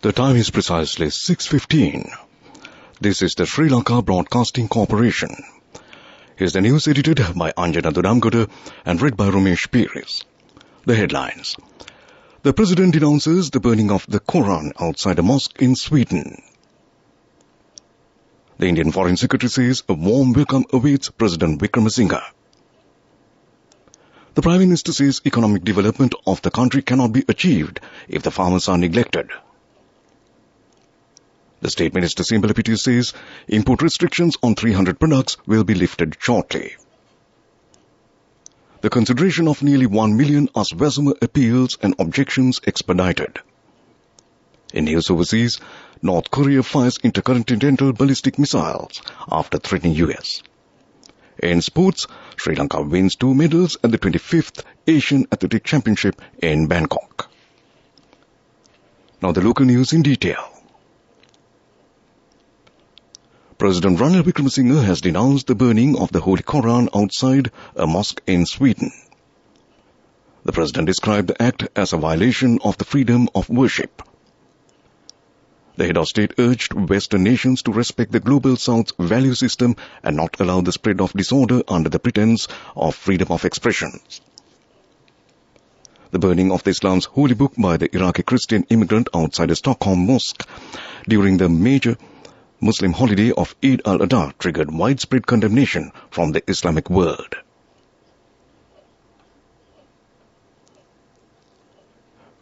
The time is precisely 6:15. This is the Sri Lanka Broadcasting Corporation. Here's the news edited by Anjana Dudamgoda and read by Ramesh Piris. The headlines. The President denounces the burning of the Quran outside a mosque in Sweden. The Indian Foreign Secretary says a warm welcome awaits President Wickremesinghe. The Prime Minister says economic development of the country cannot be achieved if the farmers are neglected. The State Minister SLBC says import restrictions on 300 products will be lifted shortly. The consideration of nearly 1 million SLBC appeals and objections expedited. In news overseas, North Korea fires intercontinental ballistic missiles after threatening US. In sports, Sri Lanka wins 2 medals at the 25th Asian Athletic Championship in Bangkok. Now the local news in detail. President Ranil Wickremesinghe has denounced the burning of the Holy Quran outside a mosque in Sweden. The President described the act as a violation of the freedom of worship. The head of state urged Western nations to respect the Global South's value system and not allow the spread of disorder under the pretense of freedom of expression. The burning of the Islam's holy book by the Iraqi Christian immigrant outside a Stockholm mosque during the major Muslim holiday of Eid al-Adha triggered widespread condemnation from the Islamic world.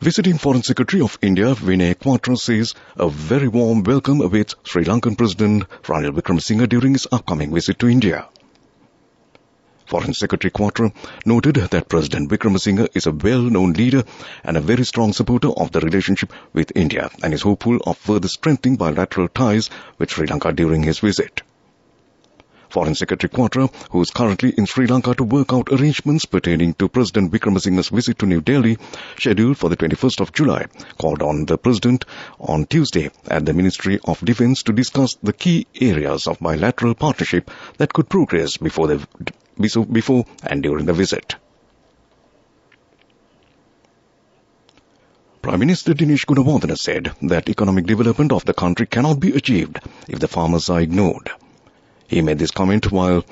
Visiting Foreign Secretary of India Vinay Quatra says a very warm welcome awaits Sri Lankan President Ranil Wickremesinghe during his upcoming visit to India. Foreign Secretary Quatra noted that President Wickremesinghe is a well-known leader and a very strong supporter of the relationship with India and is hopeful of further strengthening bilateral ties with Sri Lanka during his visit. Foreign Secretary Quatra, who is currently in Sri Lanka to work out arrangements pertaining to President Wickremesinghe's visit to New Delhi, scheduled for the 21st of July, called on the President on Tuesday at the Ministry of Defence to discuss the key areas of bilateral partnership that could progress before and during the visit. Prime Minister Dinesh Gunawardena said that economic development of the country cannot be achieved if the farmers are ignored. He made this comment while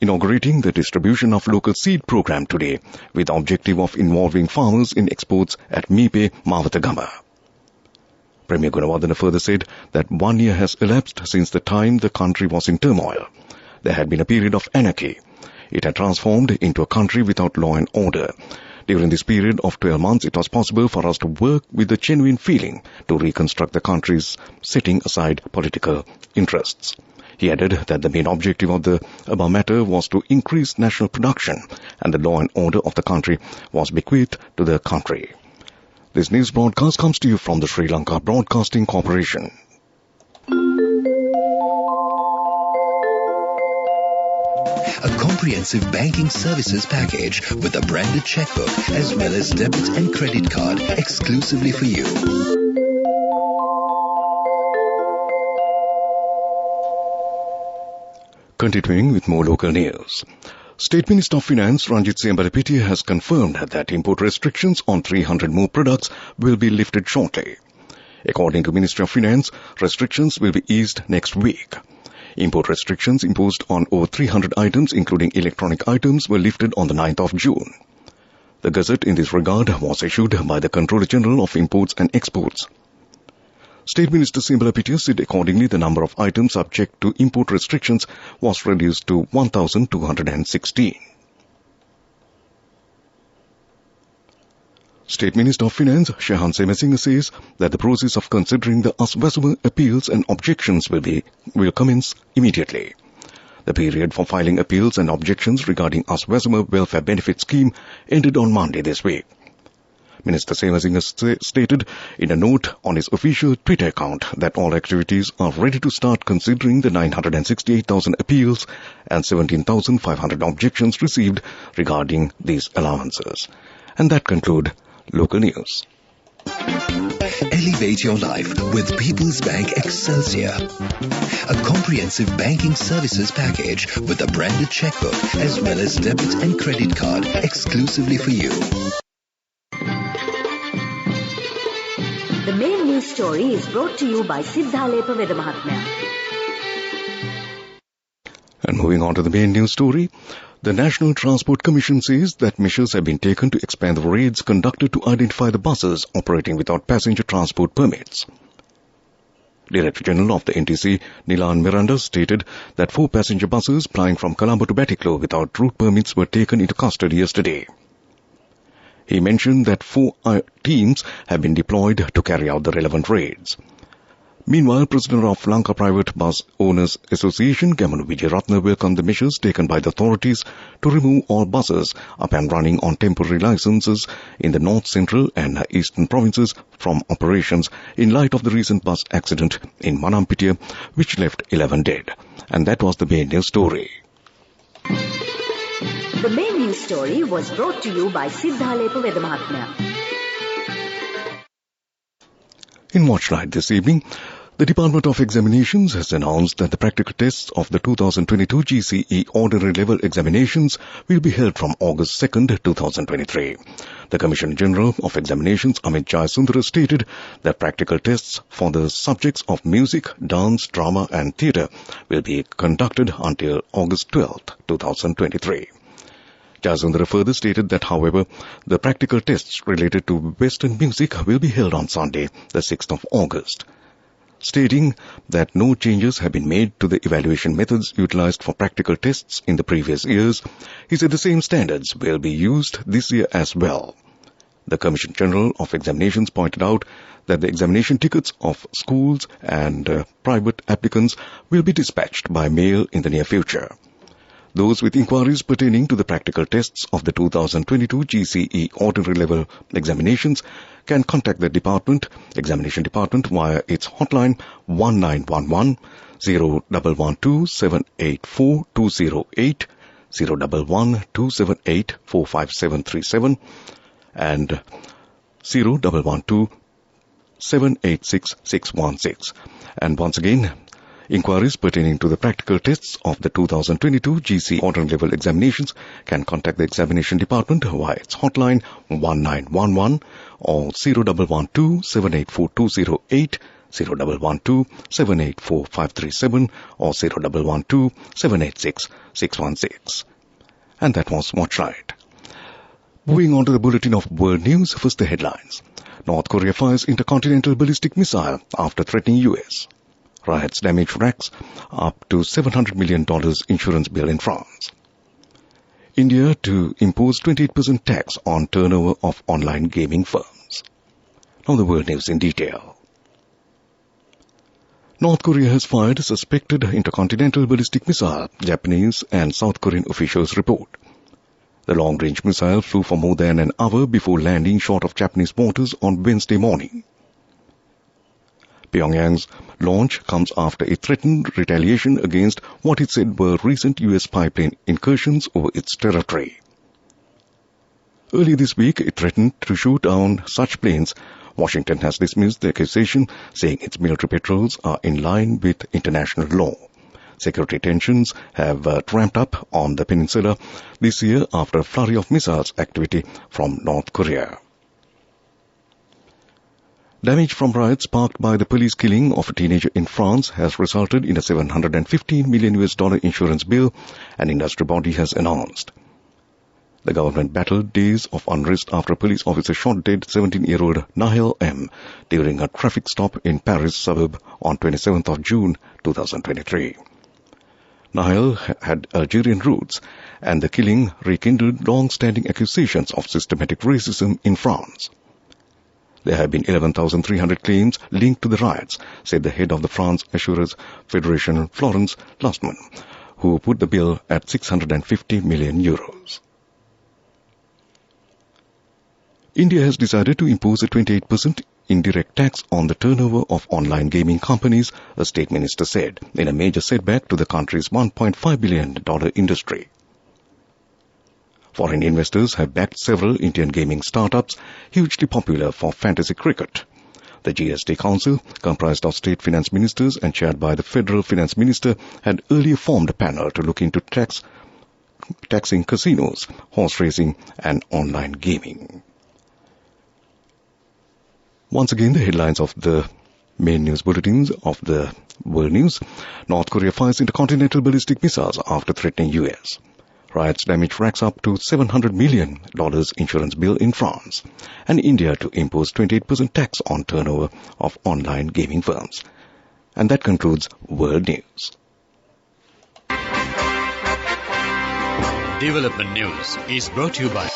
inaugurating the distribution of local seed program today with the objective of involving farmers in exports at Mipe, Mavatagama. Premier Gunawardena further said that 1 year has elapsed since the time the country was in turmoil. There had been a period of anarchy. It had transformed into a country without law and order. During this period of 12 months, it was possible for us to work with a genuine feeling to reconstruct the country's setting aside political interests. He added that the main objective of the above matter was to increase national production and the law and order of the country was bequeathed to the country. This news broadcast comes to you from the Sri Lanka Broadcasting Corporation. A comprehensive banking services package with a branded checkbook as well as debit and credit card exclusively for you. Continuing with more local news. State Minister of Finance Ranjit Siyambalapitiya has confirmed that import restrictions on 300 more products will be lifted shortly. According to Ministry of Finance, restrictions will be eased next week. Import restrictions imposed on over 300 items, including electronic items, were lifted on the 9th of June. The gazette in this regard was issued by the Controller General of Imports and Exports. State Minister Siyambalapitiya said accordingly the number of items subject to import restrictions was reduced to 1,216. State Minister of Finance Shehan Semesinghe says that the process of considering the SLBC appeals and objections will commence immediately. The period for filing appeals and objections regarding SLBC welfare benefit scheme ended on Monday this week. Minister Semesinghe stated in a note on his official Twitter account that all activities are ready to start considering the 968,000 appeals and 17,500 objections received regarding these allowances. And that concludes local news. Elevate your life with People's Bank Excelsior. A comprehensive banking services package with a branded checkbook as well as debit and credit card exclusively for you. The main news story is brought to you by Siddhalepa Vedamahatmya. And moving on to the main news story, the National Transport Commission says that measures have been taken to expand the raids conducted to identify the buses operating without passenger transport permits. Director General of the NTC, Nilan Miranda, stated that 4 passenger buses plying from Colombo to Batticaloa without route permits were taken into custody yesterday. He mentioned that 4 teams have been deployed to carry out the relevant raids. Meanwhile, President of Lanka Private Bus Owners Association, Gamanu Vijayaratne, welcomed the measures taken by the authorities to remove all buses up and running on temporary licenses in the north, central and eastern provinces from operations in light of the recent bus accident in Manampitia, which left 11 dead. And that was the main news story. The main news story was brought to you by Siddhalepa Vedamahatmya. In Watch Night this evening, the Department of Examinations has announced that the practical tests of the 2022 GCE ordinary level examinations will be held from August 2nd, 2023. The Commissioner General of Examinations, Amit Jayasundara, stated that practical tests for the subjects of music, dance, drama and theatre will be conducted until August 12th, 2023. Jayasundara further stated that, however, the practical tests related to Western music will be held on Sunday, the 6th of August. Stating that no changes have been made to the evaluation methods utilized for practical tests in the previous years, he said the same standards will be used this year as well. The Commissioner General of Examinations pointed out that the examination tickets of schools and private applicants will be dispatched by mail in the near future. Those with inquiries pertaining to the practical tests of the 2022 GCE ordinary level examinations can contact the examination department via its hotline 1911 0112 784 208, 011 278 45737 and 0112 786 616. And once again, inquiries pertaining to the practical tests of the 2022 GC ordinary level examinations can contact the examination department via its hotline 1911 or 0112 784 208, 0112 784 537 or 0112 786 616. And that was Watch Right. Moving on to the bulletin of world news, first the headlines. North Korea fires intercontinental ballistic missile after threatening US. Riots damage racks up to $700 million insurance bill in France. India to impose 28% tax on turnover of online gaming firms. Now the world news in detail. North Korea has fired a suspected intercontinental ballistic missile, Japanese and South Korean officials report. The long-range missile flew for more than an hour before landing short of Japanese waters on Wednesday morning. Pyongyang's launch comes after it threatened retaliation against what it said were recent U.S. spy plane incursions over its territory. Early this week, it threatened to shoot down such planes. Washington has dismissed the accusation, saying its military patrols are in line with international law. Security tensions have ramped up on the peninsula this year after a flurry of missiles activity from North Korea. Damage from riots sparked by the police killing of a teenager in France has resulted in a $715 million insurance bill, an industry body has announced. The government battled days of unrest after a police officer shot dead 17-year-old Nahel M. during a traffic stop in Paris suburb on 27th of June 2023. Nahel had Algerian roots, and the killing rekindled long-standing accusations of systematic racism in France. There have been 11,300 claims linked to the riots, said the head of the France Assurance Federation, Florence Lustman, who put the bill at €650 million. India has decided to impose a 28% indirect tax on the turnover of online gaming companies, a state minister said, in a major setback to the country's $1.5 billion industry. Foreign investors have backed several Indian gaming startups hugely popular for fantasy cricket. The GST Council, comprised of state finance ministers and chaired by the federal finance minister, had earlier formed a panel to look into taxing casinos, horse racing and online gaming. Once again, the headlines of the Main news bulletins of the world news. North Korea fires intercontinental ballistic missiles after threatening U.S. Riots damage racks up to $700 million insurance bill in France. And India to impose 28% tax on turnover of online gaming firms. And that concludes world news. Development News is brought to you by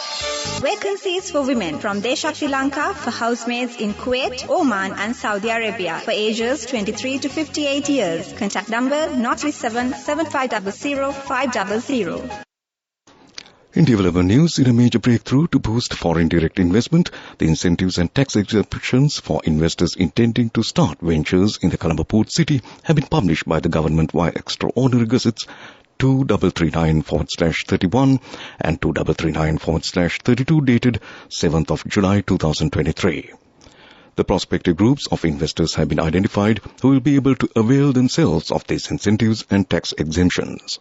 Vacancies for women from Desha Sri Lanka for housemaids in Kuwait, Oman and Saudi Arabia for ages 23 to 58 years. Contact number 037 7500 500. In development news, in a major breakthrough to boost foreign direct investment, the incentives and tax exemptions for investors intending to start ventures in the Colombo port city have been published by the government via extraordinary gazettes 2339/31 and 2339/32 dated 7th of July 2023. The prospective groups of investors have been identified who will be able to avail themselves of these incentives and tax exemptions.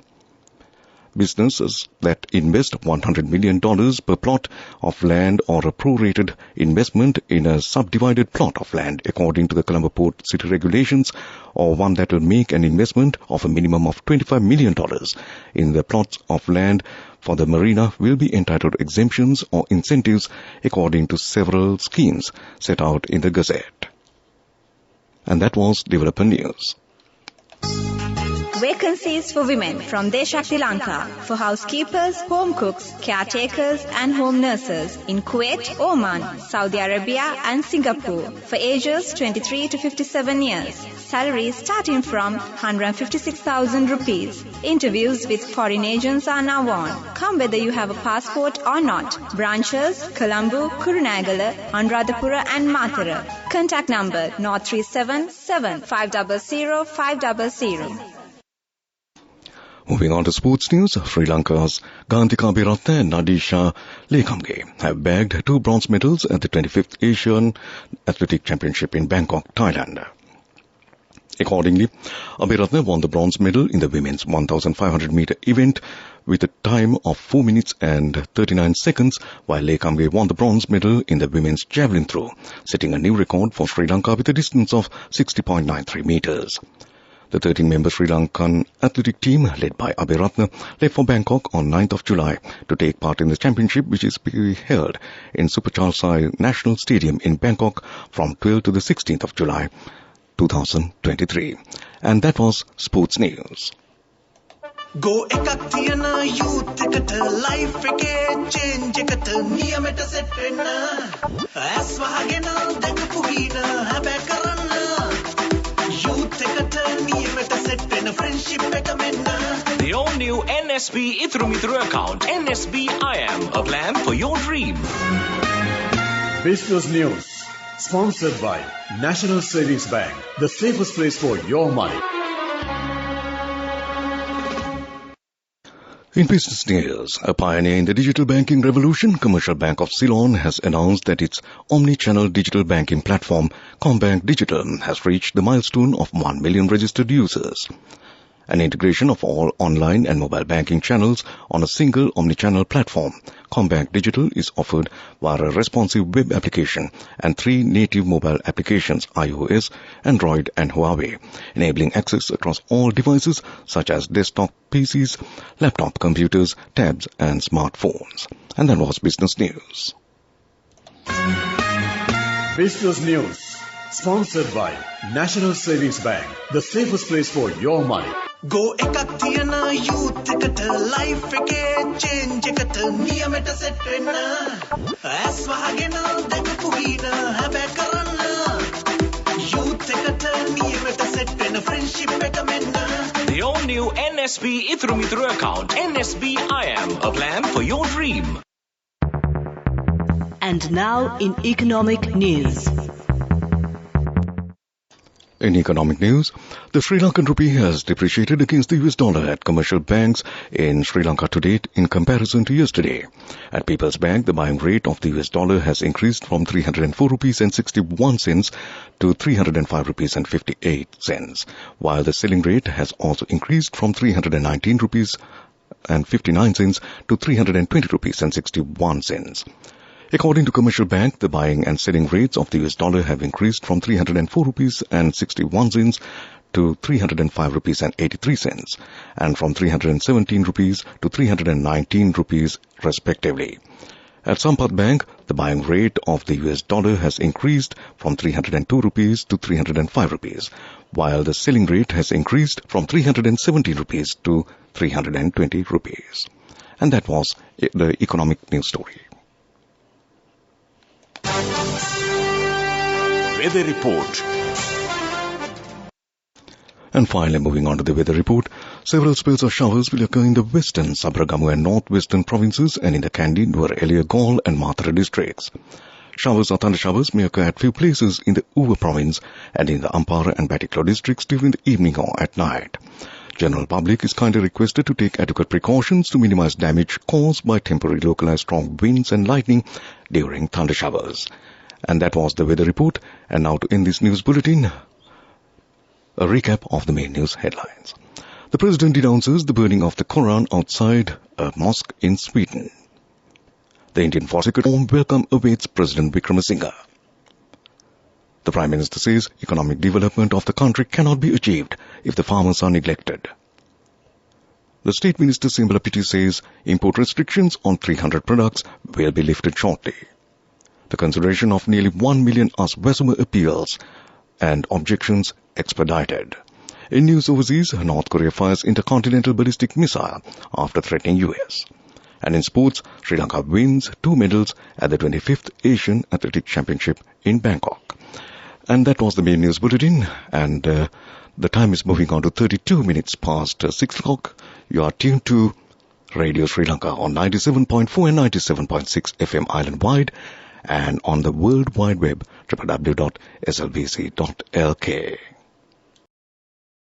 Businesses that invest $100 million per plot of land or a prorated investment in a subdivided plot of land according to the Colombo Port City regulations, or one that will make an investment of a minimum of $25 million in the plots of land for the marina will be entitled to exemptions or incentives according to several schemes set out in the Gazette. And that was Development News. Vacancies for women from Desha Sri Lanka for housekeepers, home cooks, caretakers and home nurses in Kuwait, Oman, Saudi Arabia and Singapore for ages 23 to 57 years. Salaries starting from 156,000 rupees. Interviews with foreign agents are now on. Come whether you have a passport or not. Branches Colombo, Kurunagala, Anuradhapura and Matara. Contact number 037 7500 500. Moving on to sports news, Sri Lanka's Gandhika Abhiratne and Nadisha Lekamge have bagged 2 bronze medals at the 25th Asian Athletic Championship in Bangkok, Thailand. Accordingly, Abhiratne won the bronze medal in the women's 1,500-meter event with a time of 4 minutes and 39 seconds, while Lekamge won the bronze medal in the women's javelin throw, setting a new record for Sri Lanka with a distance of 60.93 meters. The 13-member Sri Lankan athletic team, led by Abhiratne, left for Bangkok on 9th of July to take part in the championship, which is to be held in Supacharsai National Stadium in Bangkok from 12th to the 16th of July 2023. And that was Sports News. Go ekak thiyana youth eකට life එකේ change එකට නියමෙට set වෙන්න ඇස් වහගෙන දැකපු හීන හැබැ කරන්න youth එකට නියමෙට set වෙන friendship එක මෙන්න. The all-new NSB Ithru Mithru account, NSB IM, a plan for your dream. Business News, sponsored by National Savings Bank, the safest place for your money. In business news, a pioneer in the digital banking revolution, Commercial Bank of Ceylon has announced that its omni-channel digital banking platform, Combank Digital, has reached the milestone of 1 million registered users. An integration of all online and mobile banking channels on a single omni-channel platform, Combank Digital is offered via a responsive web application and 3 native mobile applications, iOS, Android and Huawei, enabling access across all devices such as desktop PCs, laptop computers, tabs and smartphones. And that was Business News. Business News, sponsored by National Savings Bank, the safest place for your money. Go ekak thiyana youth එකට life එකේ change එකට නියමෙට set වෙන්න ඇස් වහගෙන දැකපු හීන හැබැ කරන්න youth එකට නියමෙට set වෙන friendship එක මෙන්න. The all-new NSB Ithru Mithru account, NSB IM, a plan for your dream. And now in economic news. In economic news, the Sri Lankan rupee has depreciated against the US dollar at commercial banks in Sri Lanka to date in comparison to yesterday. At People's Bank, the buying rate of the US dollar has increased from 304 rupees and 61 cents to 305 rupees and 58 cents, while the selling rate has also increased from 319 rupees and 59 cents to 320 rupees and 61 cents. According to Commercial Bank, the buying and selling rates of the US dollar have increased from 304 rupees and 61 cents to 305 rupees and 83 cents, and from 317 rupees to 319 rupees respectively. At Sampath Bank, the buying rate of the US dollar has increased from 302 rupees to 305 rupees, while the selling rate has increased from 370 rupees to 320 rupees. And that was the economic news story. Weather report. And finally, moving on to the weather report, several spells of showers will occur in the western, Sabaragamu and northwestern provinces and in the Kandy, Nuwara Eliya, Galle and Mathura districts. Showers or thunder showers may occur at few places in the Uva province and in the Ampara and Batiklo districts during the evening or at night. General public is kindly requested to take adequate precautions to minimize damage caused by temporary localized strong winds and lightning during thunder showers. And that was the weather report. And now to end this news bulletin, a recap of the main news headlines. The President denounces the burning of the Quran outside a mosque in Sweden. The Indian Foreign Secretary warm welcome awaits President Wickremesinghe. The Prime Minister says economic development of the country cannot be achieved if the farmers are neglected. The State Minister Simbala Pitti says import restrictions on 300 products will be lifted shortly. The consideration of nearly 1 million Aswesuma appeals and objections expedited. In news overseas, North Korea fires intercontinental ballistic missile after threatening US. And in sports, Sri Lanka wins 2 medals at the 25th Asian Athletic Championship in Bangkok. And that was the main news bulletin. And the time is moving on to 32 minutes past 6 o'clock. You are tuned to Radio Sri Lanka on 97.4 and 97.6 FM island-wide and on the World Wide Web, www.slbc.lk.